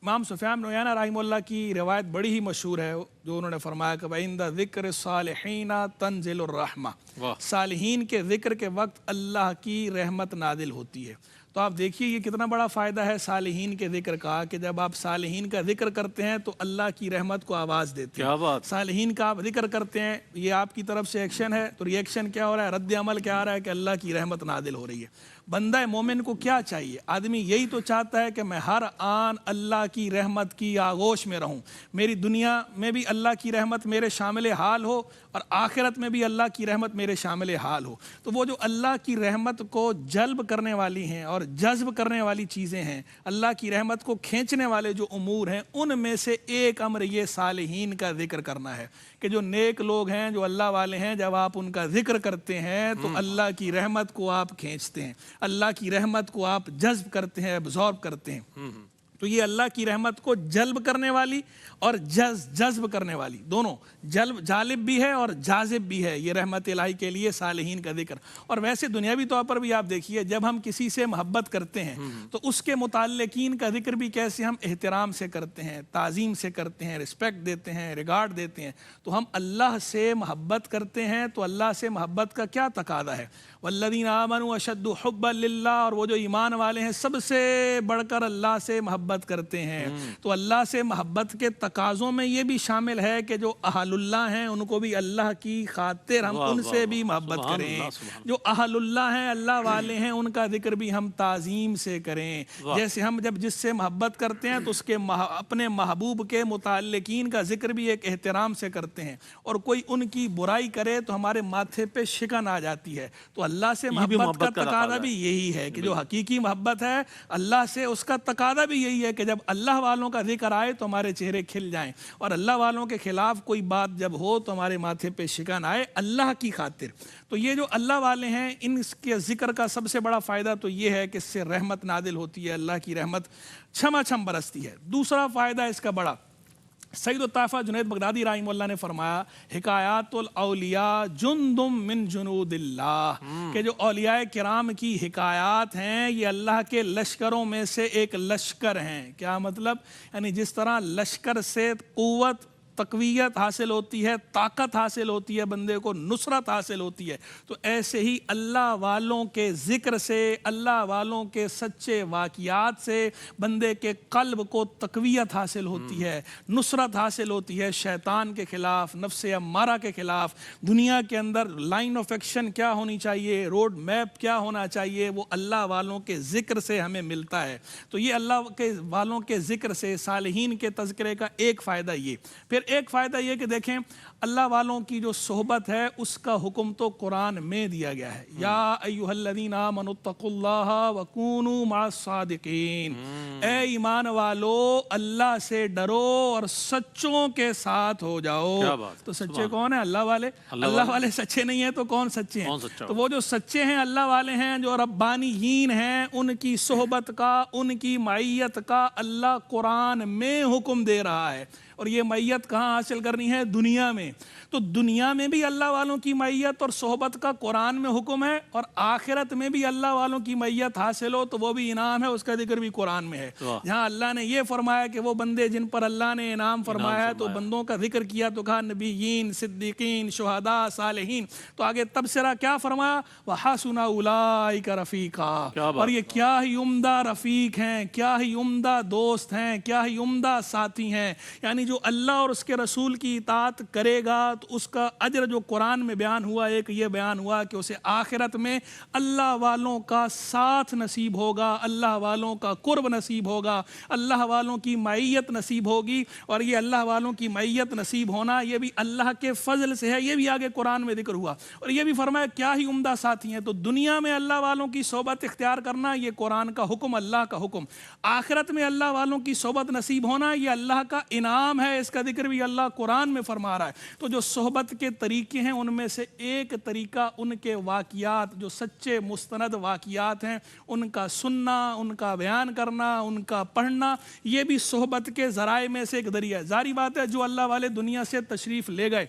امام سفیان بن عیینہ رحمہ اللہ کی روایت بڑی ہی مشہور ہے جو انہوں نے فرمایا کہ وَعِنْدَ ذِكْرِ الصَّالِحِينَ تَنزِلُ الرَّحْمَةُ, صالحین کے ذکر کے وقت اللہ کی رحمت نازل ہوتی ہے. تو آپ دیکھیے یہ کتنا بڑا فائدہ ہے صالحین کے ذکر کا کہ جب آپ صالحین کا ذکر کرتے ہیں تو اللہ کی رحمت کو آواز دیتے ہیں. صالحین کا آپ ذکر کرتے ہیں, یہ آپ کی طرف سے ایکشن ہے, تو ری ایکشن کیا ہو رہا ہے, رد عمل کیا آ رہا ہے کہ اللہ کی رحمت نازل ہو رہی ہے. بندہ مومن کو کیا چاہیے؟ آدمی یہی تو چاہتا ہے کہ میں ہر آن اللہ کی رحمت کی آغوش میں رہوں, میری دنیا میں بھی اللہ کی رحمت میرے شامل حال ہو اور آخرت میں بھی اللہ کی رحمت میرے شامل حال ہو. تو وہ جو اللہ کی رحمت کو جلب کرنے والی ہیں اور جذب کرنے والی چیزیں ہیں, اللہ کی رحمت کو کھینچنے والے جو امور ہیں, ان میں سے ایک امر یہ صالحین کا ذکر کرنا ہے کہ جو نیک لوگ ہیں, جو اللہ والے ہیں, جب آپ ان کا ذکر کرتے ہیں تو اللہ کی رحمت کو آپ کھینچتے ہیں, اللہ کی رحمت کو آپ جذب کرتے ہیں, ابزارب کرتے ہیں. تو یہ اللہ کی رحمت کو جلب کرنے والی اور جذب کرنے والی, دونوں جالب بھی ہے اور جاذب بھی ہے یہ رحمت الہی کے لیے صالحین کا ذکر. اور ویسے دنیاوی طور پر بھی آپ دیکھیے جب ہم کسی سے محبت کرتے ہیں تو اس کے متعلقین کا ذکر بھی کیسے ہم احترام سے کرتے ہیں, تعظیم سے کرتے ہیں, رسپیکٹ دیتے ہیں, ریگارڈ دیتے ہیں. تو ہم اللہ سے محبت کرتے ہیں تو اللہ سے محبت کا کیا تقاضا ہے, والذین آمنوا اشد حبا للہ, اور وہ جو ایمان والے ہیں سب سے بڑھ کر اللہ سے محبت کرتے ہیں. تو اللہ سے محبت کے تقاضوں میں یہ بھی شامل ہے کہ جو اہل اللہ ہیں ان کو بھی اللہ کی خاطر ہم ان سے بھی محبت کریں, جو اہل اللہ ہیں, اللہ والے ہیں, ان کا ذکر بھی ہم تعظیم سے کریں. جیسے ہم جب جس سے محبت کرتے ہیں تو اس کے اپنے محبوب کے متعلقین کا ذکر بھی ایک احترام سے کرتے ہیں, اور کوئی ان کی برائی کرے تو ہمارے ماتھے پہ شکن آ جاتی ہے. تو اللہ سے محبت کا تقاضا بھی یہی ہے کہ جو حقیقی محبت ہے اللہ سے, اس کا تقاضا بھی یہی ہے کہ جب اللہ والوں کا ذکر آئے تو ہمارے چہرے کھل جائیں, اور اللہ والوں کے خلاف کوئی بات جب ہو تو ہمارے ماتھے پہ شکن آئے اللہ کی خاطر. تو یہ جو اللہ والے ہیں ان کے ذکر کا سب سے بڑا فائدہ تو یہ ہے کہ اس سے رحمت نازل ہوتی ہے, اللہ کی رحمت چھما چھم برستی ہے. دوسرا فائدہ اس کا بڑا, سید الطائفہ جنید بغدادی رحمہ اللہ نے فرمایا حکایات الاولیاء جندم من جنود اللہ, کہ جو اولیاء کرام کی حکایات ہیں یہ اللہ کے لشکروں میں سے ایک لشکر ہیں. کیا مطلب؟ یعنی جس طرح لشکر سے قوت تقویت حاصل ہوتی ہے, طاقت حاصل ہوتی ہے, بندے کو نصرت حاصل ہوتی ہے, تو ایسے ہی اللہ والوں کے ذکر سے, اللہ والوں کے سچے واقعات سے بندے کے قلب کو تقویت حاصل ہوتی ہے, نصرت حاصل ہوتی ہے شیطان کے خلاف, نفس امارہ کے خلاف. دنیا کے اندر لائن آف ایکشن کیا ہونی چاہیے, روڈ میپ کیا ہونا چاہیے, وہ اللہ والوں کے ذکر سے ہمیں ملتا ہے. تو یہ اللہ کے والوں کے ذکر سے, صالحین کے تذکرے کا ایک فائدہ یہ. پھر ایک فائدہ یہ کہ دیکھیں اللہ والوں کی جو صحبت ہے اس کا حکم تو قرآن میں دیا گیا ہے, یا ایھا الذین آمنوا اتقوا اللہ وکونوا مع الصادقین, اے ایمان والو اللہ سے ڈرو اور سچوں کے ساتھ ہو جاؤ. تو سچے کون ہیں؟ اللہ والے. اللہ والے سچے نہیں ہیں تو کون سچے ہیں؟ تو وہ جو سچے ہیں اللہ والے ہیں, جو ربانیین ہیں, ان کی صحبت کا, ان کی معیت کا اللہ قرآن میں حکم دے رہا ہے. اور یہ معیت کہاں حاصل کرنی ہے؟ دنیا میں. تو دنیا میں بھی اللہ والوں کی معیت اور صحبت کا قرآن میں حکم ہے, اور آخرت میں بھی اللہ والوں کی معیت حاصل ہو تو وہ بھی انعام ہے, اس کا ذکر بھی قرآن میں ہے. جہاں اللہ نے یہ فرمایا کہ وہ بندے جن پر اللہ نے انعام فرمایا ہے, تو بندوں کا ذکر کیا تو کہا نبیین, صدیقین, شہداء, صالحین. تو آگے تبصرہ کیا فرمایا؟ وحسن اولئک رفیقا, اور یہ کیا ہی عمدہ رفیق ہیں, کیا ہی عمدہ دوست ہیں, کیا ہی عمدہ ساتھی ہیں. یعنی جو اللہ اور اس کے رسول کی اطاعت کرے گا تو اس کا اجر جو قرآن میں بیان ہوا، ایک یہ بیان ہوا کہ اسے آخرت میں اللہ والوں کا ساتھ نصیب ہوگا، اللہ والوں کا قرب نصیب ہوگا، اللہ والوں کی معیت نصیب ہوگی، اور یہ اللہ والوں کی معیت نصیب ہونا یہ بھی اللہ کے فضل سے ہے، یہ بھی آگے قرآن میں ذکر ہوا۔ اور یہ بھی فرمایا کیا ہی عمدہ ساتھی ہیں، تو دنیا میں اللہ والوں کی صحبت اختیار کرنا یہ قرآن کا حکم، اللہ کا حکم، آخرت میں اللہ والوں کی صحبت نصیب ہونا یہ اللہ کا انعام ہے، اس کا ذکر بھی اللہ قرآن میں فرما رہا ہے۔ تو جو صحبت کے طریقے ہیں ان میں سے ایک طریقہ ان کے واقعات، جو سچے مستند واقعات ہیں ان کا سننا، ان کا بیان کرنا، ان کا پڑھنا، یہ بھی صحبت کے ذرائع میں سے ایک ذریعہ ہے۔ ظاہری بات ہے جو اللہ والے دنیا سے تشریف لے گئے،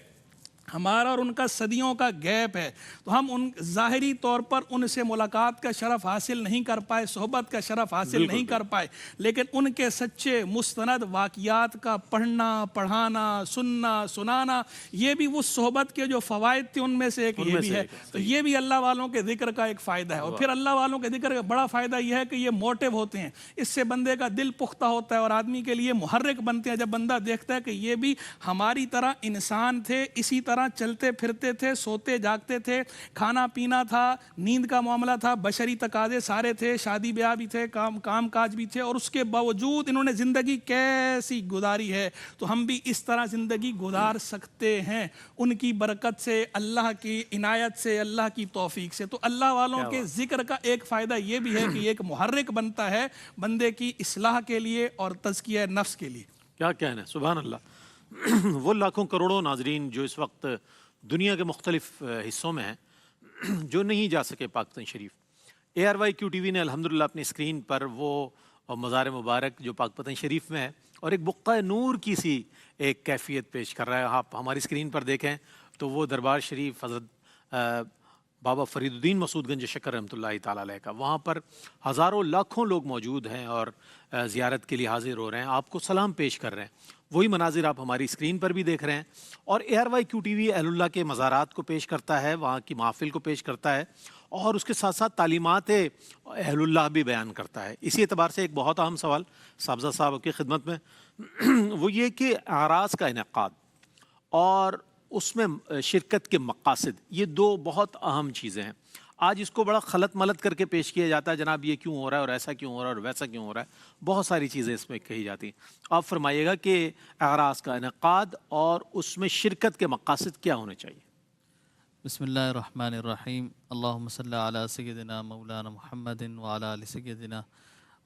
ہمارا اور ان کا صدیوں کا گیپ ہے، تو ہم ان ظاہری طور پر ان سے ملاقات کا شرف حاصل نہیں کر پائے، صحبت کا شرف حاصل نہیں کر پائے، لیکن ان کے سچے مستند واقعات کا پڑھنا، پڑھانا، سننا، سنانا، یہ بھی وہ صحبت کے جو فوائد تھے ان میں سے ایک یہ بھی ہے۔ تو یہ بھی اللہ والوں کے ذکر کا ایک فائدہ ہے۔ اور پھر اللہ والوں کے ذکر کا بڑا فائدہ یہ ہے کہ یہ موٹیو ہوتے ہیں، اس سے بندے کا دل پختہ ہوتا ہے اور آدمی کے لیے محرک بنتے ہیں۔ جب بندہ دیکھتا ہے کہ یہ بھی ہماری طرح انسان تھے، اسی طرح چلتے پھرتے تھے، سوتے جاگتے تھے، کھانا پینا تھا، نیند کا معاملہ تھا، بشری تقاضے سارے تھے، شادی بیاہ بھی تھے، کام کاج بھی تھے، اور اس کے باوجود انہوں نے زندگی کیسی گزاری ہے، تو ہم بھی اس طرح زندگی گزار سکتے ہیں ان کی برکت سے، اللہ کی عنایت سے، اللہ کی توفیق سے۔ تو اللہ والوں کے ذکر کا ایک فائدہ یہ بھی ہے کہ یہ ایک محرک بنتا ہے بندے کی اصلاح کے لیے اور تزکیہ نفس کے لیے۔ کیا کہنا ہے، سبحان اللہ۔ وہ لاکھوں کروڑوں ناظرین جو اس وقت دنیا کے مختلف حصوں میں ہیں، جو نہیں جا سکے پاکستان شریف، ARYQ TV نے الحمدللہ اپنی اسکرین پر وہ مزار مبارک جو پاکستان شریف میں ہے اور ایک بقعہ نور کی سی ایک کیفیت پیش کر رہا ہے۔ آپ ہماری اسکرین پر دیکھیں تو وہ دربار شریف حضرت بابا فرید الدین مسعود گنج شکر رحمۃ اللہ تعالیٰ علیہ کا، وہاں پر ہزاروں لاکھوں لوگ موجود ہیں اور زیارت کے لیے حاضر ہو رہے ہیں، آپ کو سلام پیش کر رہے ہیں۔ وہی مناظر آپ ہماری اسکرین پر بھی دیکھ رہے ہیں۔ اور ARYQ TV اہل اللہ کے مزارات کو پیش کرتا ہے، وہاں کی محافل کو پیش کرتا ہے، اور اس کے ساتھ ساتھ تعلیمات اہل اللہ بھی بیان کرتا ہے۔ اسی اعتبار سے ایک بہت اہم سوال صاحبزادہ صاحب کی خدمت میں وہ یہ کہ اعراض کا انعقاد اور اس میں شرکت کے مقاصد، یہ دو بہت اہم چیزیں ہیں۔ آج اس کو بڑا خلط ملط کر کے پیش کیا جاتا ہے، جناب یہ کیوں ہو رہا ہے اور ایسا کیوں ہو رہا ہے اور ویسا کیوں ہو رہا ہے، بہت ساری چیزیں اس میں کہی جاتی ہیں۔ آپ فرمائیے گا کہ اعراض کا انعقاد اور اس میں شرکت کے مقاصد کیا ہونے چاہیے؟ بسم اللہ الرحمن الرحیم، اللہم صلی علی سیدنا مولانا محمد وعلی آل سیدنا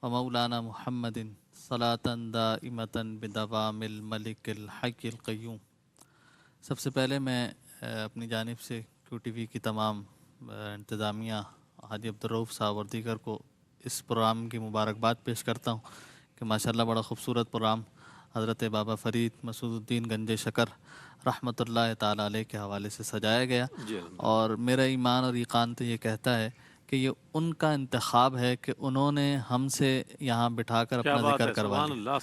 و مولانا محمد صلاۃ دائمۃ بدوام الملک الحی القیوم۔ سب سے پہلے میں اپنی جانب سے QTV کی تمام انتظامیہ، حاجی عبدالرؤف صاحب اور دیگر کو اس پروگرام کی مبارکباد پیش کرتا ہوں کہ ماشاءاللہ بڑا خوبصورت پروگرام حضرت بابا فرید مسعود الدین گنج شکر رحمۃ اللہ تعالیٰ علیہ کے حوالے سے سجایا گیا، اور میرا ایمان اور یقین تو یہ کہتا ہے کہ یہ ان کا انتخاب ہے کہ انہوں نے ہم سے یہاں بٹھا کر اپنا ذکر کروا لیا،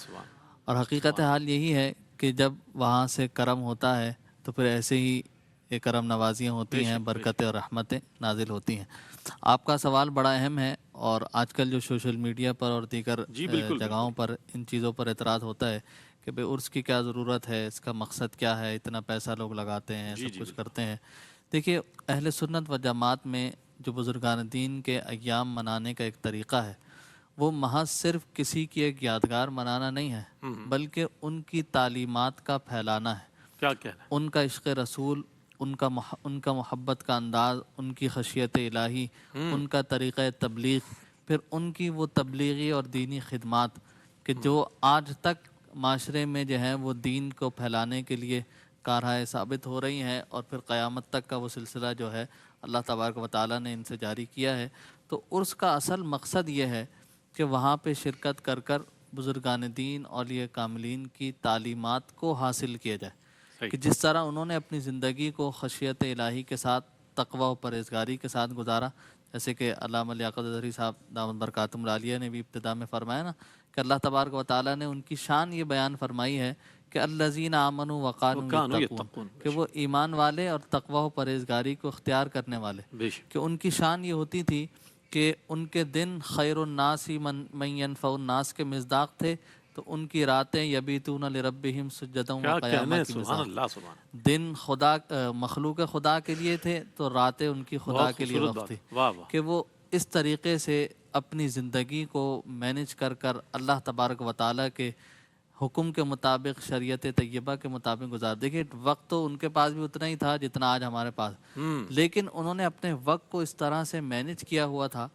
اور حقیقت حال یہی ہے کہ جب وہاں سے کرم ہوتا ہے تو پھر ایسے ہی یہ کرم نوازیاں ہوتی ہیں، برکتیں اور رحمتیں نازل ہوتی ہیں۔ آپ کا سوال بڑا اہم ہے، اور آج کل جو سوشل میڈیا پر اور دیگر جگہوں پر ان چیزوں پر اعتراض ہوتا ہے کہ بھئی عرس کی کیا ضرورت ہے، اس کا مقصد کیا ہے، اتنا پیسہ لوگ لگاتے ہیں، سب کچھ کرتے ہیں۔ دیکھیے، اہل سنت و جماعت میں جو بزرگان دین کے ایام منانے کا ایک طریقہ ہے، وہ محض صرف کسی کی ایک یادگار منانا نہیں ہے، بلکہ ان کی تعلیمات کا پھیلانا ہے۔ کیا کہنا ہے؟ ان کا عشق رسول، ان کا محبت کا انداز، ان کی خشیت الہی، ان کا طریقہ تبلیغ، پھر ان کی وہ تبلیغی اور دینی خدمات کہ جو آج تک معاشرے میں جو ہے وہ دین کو پھیلانے کے لیے کارہائے ثابت ہو رہی ہیں، اور پھر قیامت تک کا وہ سلسلہ جو ہے اللہ تبارک و تعالیٰ نے ان سے جاری کیا ہے۔ تو عرس کا اصل مقصد یہ ہے کہ وہاں پہ شرکت کر کر بزرگان دین اولیاء کاملین کی تعلیمات کو حاصل کیا جائے، کہ جس طرح انہوں نے اپنی زندگی کو خشیت الہی کے ساتھ، تقوی و پرہیزگاری کے ساتھ گزارا، جیسے کہ علامہ لیاقت اظہری صاحب دامت برکاتہم العالیہ نے بھی ابتدا میں فرمایا نا کہ اللہ تبارک و تعالیٰ نے ان کی شان یہ بیان فرمائی ہے کہ الذین آمنوا وکانوا یتقون، کہ وہ ایمان والے اور تقوی و پرہیزگاری کو اختیار کرنے والے، کہ ان کی شان یہ ہوتی تھی کہ ان کے دن خیر الناس من ینفع الناس کے مصداق تھے، تو ان کی راتیں یبیتون لربہم سجدا و کیا قیاما کہنے، کی سبحان مثال. اللہ سبحان اللہ. دن خدا مخلوق خدا کے لیے تھے تو راتیں ان کی خدا بہت کے لیے خوبصورت وقت تھی. بات. واہ واہ. کہ وہ اس طریقے سے اپنی زندگی کو مینج کر کر اللہ تبارک و تعالیٰ کے حکم کے مطابق شریعت طیبہ کے مطابق گزار. دیکھیے وقت تو ان کے پاس بھی اتنا ہی تھا جتنا آج ہمارے پاس، لیکن انہوں نے اپنے وقت کو اس طرح سے مینج کیا ہوا تھا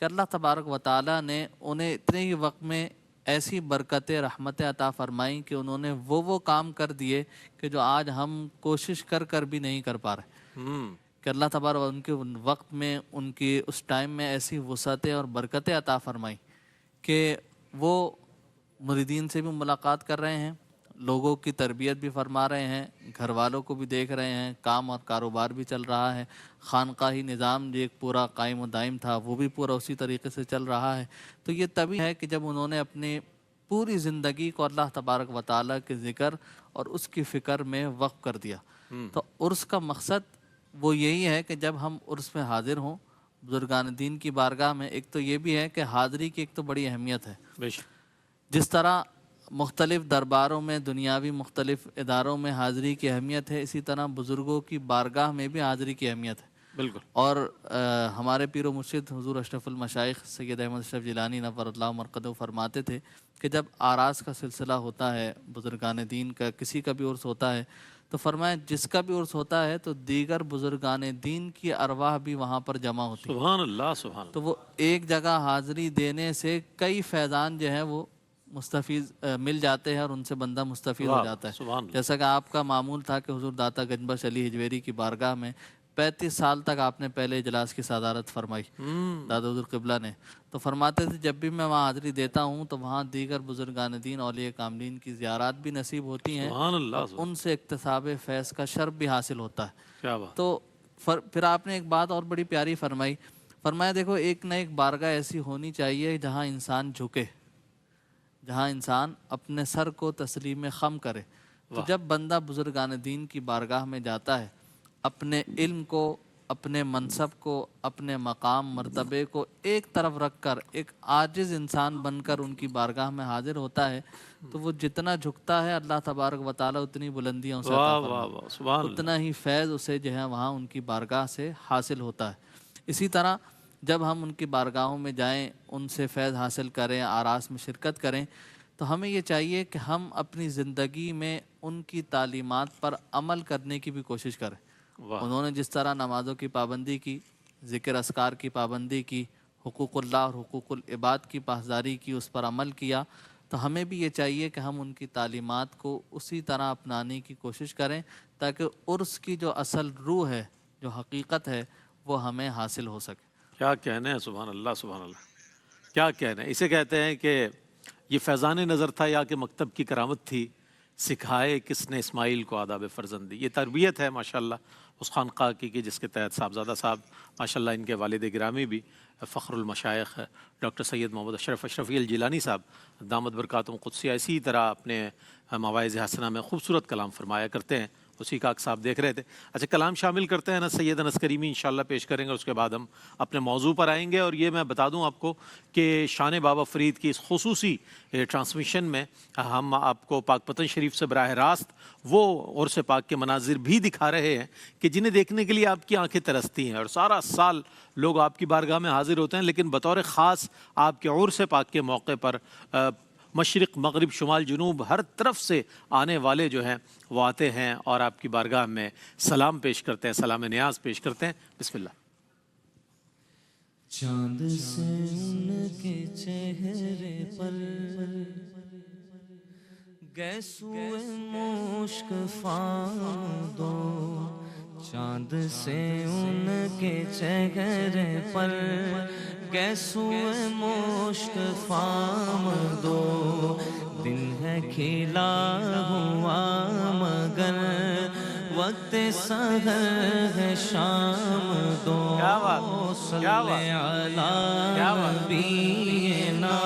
کہ اللہ تبارک و تعالیٰ نے انہیں اتنے ہی وقت میں ایسی برکتیں رحمتیں عطا فرمائیں کہ انہوں نے وہ کام کر دیے کہ جو آج ہم کوشش کر کر بھی نہیں کر پا رہے. کہ اللہ تبارک ان کے وقت میں ان کی اس ٹائم میں ایسی وسعتیں اور برکتیں عطا فرمائیں کہ وہ مریدین سے بھی ملاقات کر رہے ہیں، لوگوں کی تربیت بھی فرما رہے ہیں، گھر والوں کو بھی دیکھ رہے ہیں، کام اور کاروبار بھی چل رہا ہے، خانقاہی نظام جو ایک پورا قائم و دائم تھا وہ بھی پورا اسی طریقے سے چل رہا ہے. تو یہ تبھی ہے کہ جب انہوں نے اپنی پوری زندگی کو اللہ تبارک و تعالیٰ کے ذکر اور اس کی فکر میں وقف کر دیا. تو عرس کا مقصد وہ یہی ہے کہ جب ہم عرس میں حاضر ہوں بزرگان دین کی بارگاہ میں، ایک تو یہ بھی ہے کہ حاضری کی ایک تو بڑی اہمیت ہے. بے شک. جس طرح مختلف درباروں میں دنیاوی مختلف اداروں میں حاضری کی اہمیت ہے، اسی طرح بزرگوں کی بارگاہ میں بھی حاضری کی اہمیت ہے. بالکل. اور ہمارے پیر و مرشد حضور اشرف المشائخ سید احمد اشرف جیلانی نور اللہ مرقدہ فرماتے تھے کہ جب آراس کا سلسلہ ہوتا ہے بزرگان دین کا، کسی کا بھی عرس ہوتا ہے، تو فرمایا جس کا بھی عرس ہوتا ہے تو دیگر بزرگان دین کی ارواح بھی وہاں پر جمع ہوتی ہیں. سبحان اللہ سبحان اللہ. تو وہ ایک جگہ حاضری دینے سے کئی فیضان جو ہیں وہ مستفیض مل جاتے ہیں اور ان سے بندہ مستفید ہو جاتا ہے. سبحان اللہ. جیسا کہ آپ کا معمول تھا کہ حضور داتا گنجبخش علی حجویری کی بارگاہ میں 35 سال تک آپ نے پہلے اجلاس کی صدارت فرمائی دادا حضور قبلہ نے. تو فرماتے تھے جب بھی میں وہاں حاضری دیتا ہوں تو وہاں دیگر بزرگان دین اولیاء کاملین کی زیارات بھی نصیب ہوتی ہیں، سبحان اللہ اور ان سے اکتساب فیض کا شرف بھی حاصل ہوتا ہے. کیا بات. تو پھر آپ نے ایک بات اور بڑی پیاری فرمائی. فرمایا دیکھو ایک نہ ایک بارگاہ ایسی ہونی چاہیے جہاں انسان جھکے، جہاں انسان اپنے سر کو تسلیم خم کرے. تو جب بندہ بزرگان دین کی بارگاہ میں جاتا ہے، اپنے علم کو، اپنے منصب کو، اپنے مقام مرتبے کو ایک طرف رکھ کر ایک عاجز انسان بن کر ان کی بارگاہ میں حاضر ہوتا ہے، تو وہ جتنا جھکتا ہے اللہ تبارک و تعالیٰ اتنی بلندیاں اسے عطا فرماتا ہے، اتنا ہی فیض اسے جو ہے وہاں ان کی بارگاہ سے حاصل ہوتا ہے. اسی طرح جب ہم ان کی بارگاہوں میں جائیں، ان سے فیض حاصل کریں، آراس میں شرکت کریں، تو ہمیں یہ چاہیے کہ ہم اپنی زندگی میں ان کی تعلیمات پر عمل کرنے کی بھی کوشش کریں. انہوں نے جس طرح نمازوں کی پابندی کی، ذکر اذکار کی پابندی کی، حقوق اللہ اور حقوق العباد کی پاسداری کی، اس پر عمل کیا، تو ہمیں بھی یہ چاہیے کہ ہم ان کی تعلیمات کو اسی طرح اپنانے کی کوشش کریں تاکہ عرس کی جو اصل روح ہے، جو حقیقت ہے، وہ ہمیں حاصل ہو سکے. کیا کہنے ہیں. سبحان اللہ سبحان اللہ. کیا کہنے ہیں. اسے کہتے ہیں کہ یہ فیضان نظر تھا یا کہ مکتب کی کرامت تھی، سکھائے کس نے اسماعیل کو آداب فرزندی. یہ تربیت ہے ماشاءاللہ اس خانقاہ کی جس کے تحت صاحبزادہ صاحب ماشاءاللہ ان کے والد گرامی بھی فخر المشائخ ڈاکٹر سید محمد اشرف اشرفی الجیلانی صاحب دامت برکاتہم قدسیہ اسی طرح اپنے مواعظ حسنہ میں خوبصورت کلام فرمایا کرتے ہیں. اسی کا صاحب دیکھ رہے تھے. اچھا کلام شامل کرتے ہیں نا سید انس کریمی انشاءاللہ پیش کریں گے، اس کے بعد ہم اپنے موضوع پر آئیں گے. اور یہ میں بتا دوں آپ کو کہ شان بابا فرید کی اس خصوصی ٹرانسمیشن میں ہم آپ کو پاک پتن شریف سے براہ راست وہ عرس پاک کے مناظر بھی دکھا رہے ہیں کہ جنہیں دیکھنے کے لیے آپ کی آنکھیں ترستی ہیں. اور سارا سال لوگ آپ کی بارگاہ میں حاضر ہوتے ہیں، لیکن بطور خاص آپ کے عرس پاک کے موقع پر مشرق مغرب شمال جنوب ہر طرف سے آنے والے جو ہیں وہ آتے ہیں اور آپ کی بارگاہ میں سلام پیش کرتے ہیں، سلام نیاز پیش کرتے ہیں. بسم اللہ. چاند سے ان کے چہرے پر گیسوئے مشک فام دو، چاند سے ان کے چہرے پر گیسوئے مشک فام دو. دن ہے کھلا ہوا مگر وقت سحر ہے شام دو. صلی علی نبینا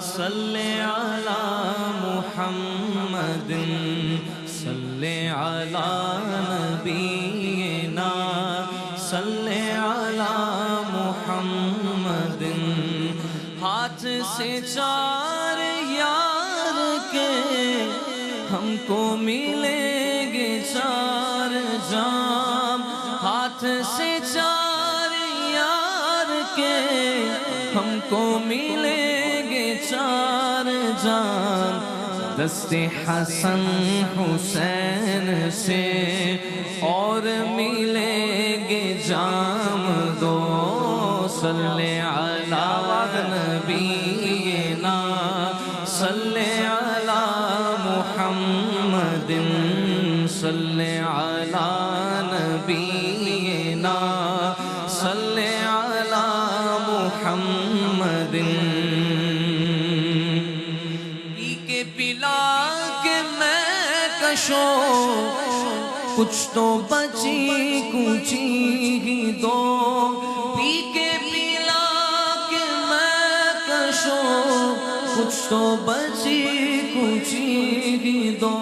صلی علی محمد صلی علی نبینا صلی علی محمد. ہاتھ سے چار یا ہم کو ملیں گے چار جام ہاتھ سے چار یار کے ہم کو ملیں گے چار جام دست حسن حسین سے اور ملیں گے جام دو صلی علی نبینا صلی علی محمد صلی علی نبینا صلی علی محمد پی کے پلا کے میں کشو کچھ تو بچی کچی ہی دو پی کے پلا کے میں کشو کچھ تو بچی کچی ہی دو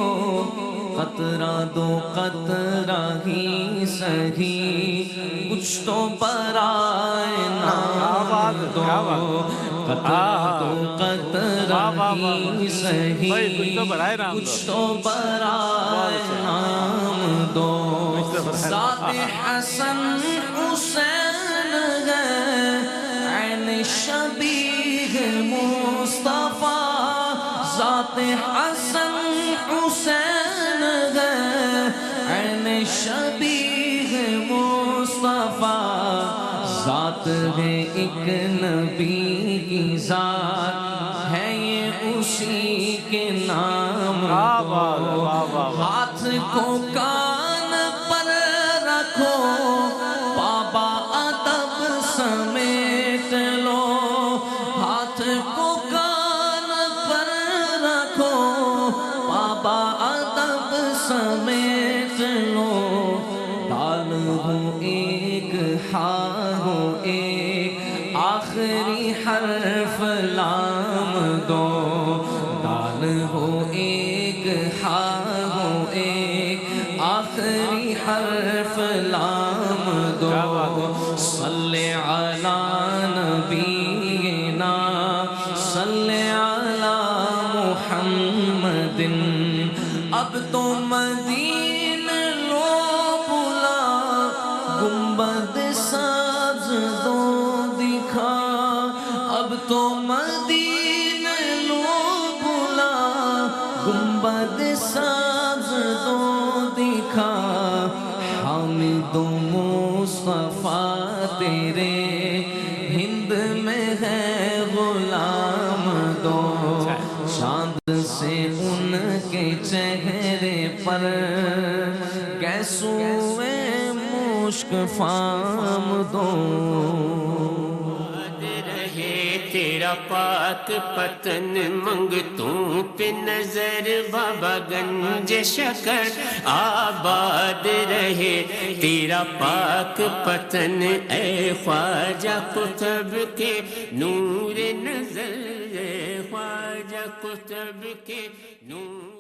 قطرہ دو قطرہ ہی سہی کچھ تو برائے نام دو قطرہ دو قطرہ ہی سہی کچھ تو برائے نام دو ذات حسن حسین ہے عین شبیہ مصطفیٰ ذات حسن حسین ہے عین شبیہ مصطفیٰ ذات ہے ایک نبی کی ذات ہے یہ اسی کے نام دو ہاتھ کو کان پر رکھو بابا ادب سمیٹ لو ہاتھ کو کان پر رکھو بابا ادب سمیٹ لو دال ہو ایک ہاں ہو ایک آخری حرف لام دو دال ہو ایک ہاں ہو ایک آخری حرف لام دو صلی علی نبینا صلی علی محمد اب تو مدین لو بلا گنبد ساز دو دکھا اب تو مدین لو بلا گنبد ساز دو دکھا حامد و مصطفیٰ تیرے ہند میں ہے غلام دو چاند سے ان کے چہرے پر گیسوئے مشک فام دو تیرا پاک پتن منگتوں پہ نظر بابا گنج شکر آباد رہے تیرا پاک پتن اے خواجہ قطب کے نور نظر اے خواجہ قطب کے نور